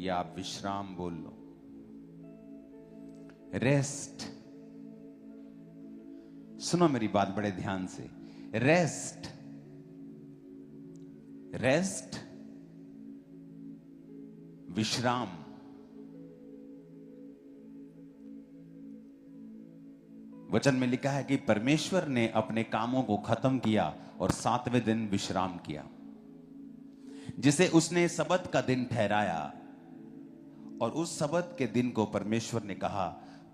या आप विश्राम बोल लो। रेस्ट, सुनो मेरी बात बड़े ध्यान से। रेस्ट, रेस्ट, विश्राम। वचन में लिखा है कि परमेश्वर ने अपने कामों को खत्म किया और 7वें दिन विश्राम किया, जिसे उसने सबत का दिन ठहराया। और उस सबत के दिन को परमेश्वर ने कहा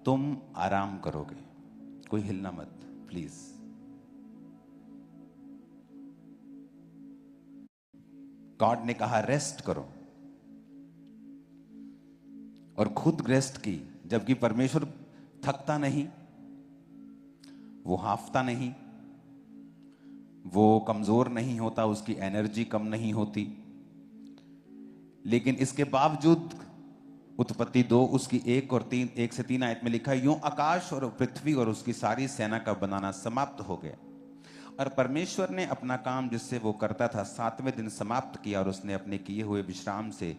तुम आराम करोगे। कोई हिलना मत प्लीज। गॉड ने कहा रेस्ट करो, और खुद रेस्ट की। जबकि परमेश्वर थकता नहीं, वो हाफता नहीं, वो कमजोर नहीं होता, उसकी एनर्जी कम नहीं होती। लेकिन इसके बावजूद उत्पत्ति 2 उसकी 1 से 3 आयत में लिखा है, यूं आकाश और पृथ्वी और उसकी सारी सेना का बनाना समाप्त हो गया, और परमेश्वर ने अपना काम जिससे वो करता था 7वें दिन समाप्त किया, और उसने अपने किए हुए विश्राम से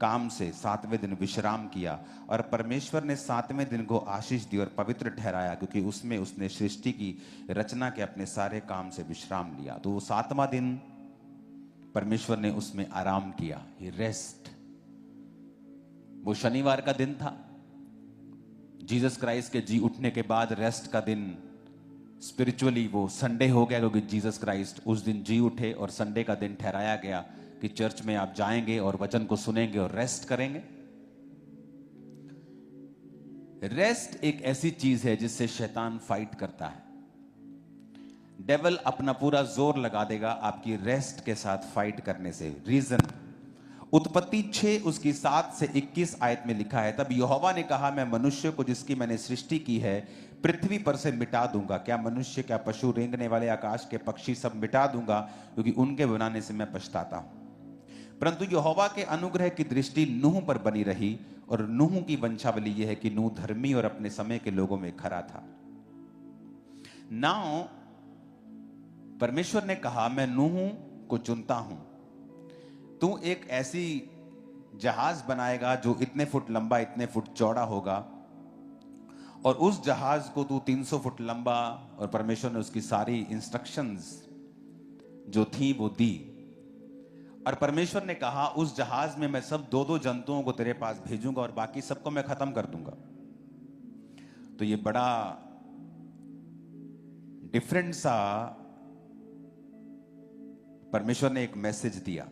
काम से 7वें दिन विश्राम किया। और परमेश्वर ने 7वें दिन को आशीष दी और पवित्र ठहराया, क्योंकि उसमें उसने सृष्टि की रचना के अपने सारे काम से विश्राम लिया। तो वो 7वां दिन परमेश्वर ने उसमें आराम किया, ही रेस्ट। वो शनिवार का दिन था। जीसस क्राइस्ट के जी उठने के बाद रेस्ट का दिन स्पिरिचुअली वो संडे हो गया, क्योंकि जीसस क्राइस्ट उस दिन जी उठे और संडे का दिन ठहराया गया कि चर्च में आप जाएंगे और वचन को सुनेंगे और रेस्ट करेंगे। रेस्ट एक ऐसी चीज है जिससे शैतान फाइट करता है। डेविल अपना पूरा जोर लगा देगा आपकी रेस्ट के साथ फाइट करने से। रीजन, उत्पत्ति 6 उसकी 7 से 21 आयत में लिखा है, तब यहोवा ने कहा मैं मनुष्य को जिसकी मैंने सृष्टि की है पृथ्वी पर से मिटा दूंगा। क्या मनुष्य, क्या पशु, रेंगने वाले आकाश के पक्षी सब मिटा दूंगा, क्योंकि उनके बनाने से मैं पछताता हूं। परंतु यहोवा के अनुग्रह की दृष्टि नूह पर बनी रही, और नूह की वंशावली यह है कि नूह धर्मी और अपने समय के लोगों में खरा था। नाउ परमेश्वर ने कहा मैं नूह को चुनता हूं, तू एक ऐसी जहाज बनाएगा जो इतने फुट लंबा इतने फुट चौड़ा होगा, और उस जहाज को तू 300 फुट लंबा, और परमेश्वर ने उसकी सारी इंस्ट्रक्शंस जो थी वो दी। और परमेश्वर ने कहा उस जहाज में मैं सब 2-2 जंतुओं को तेरे पास भेजूंगा और बाकी सबको मैं खत्म कर दूंगा। तो ये बड़ा डिफरेंट सा परमेश्वर ने एक मैसेज दिया।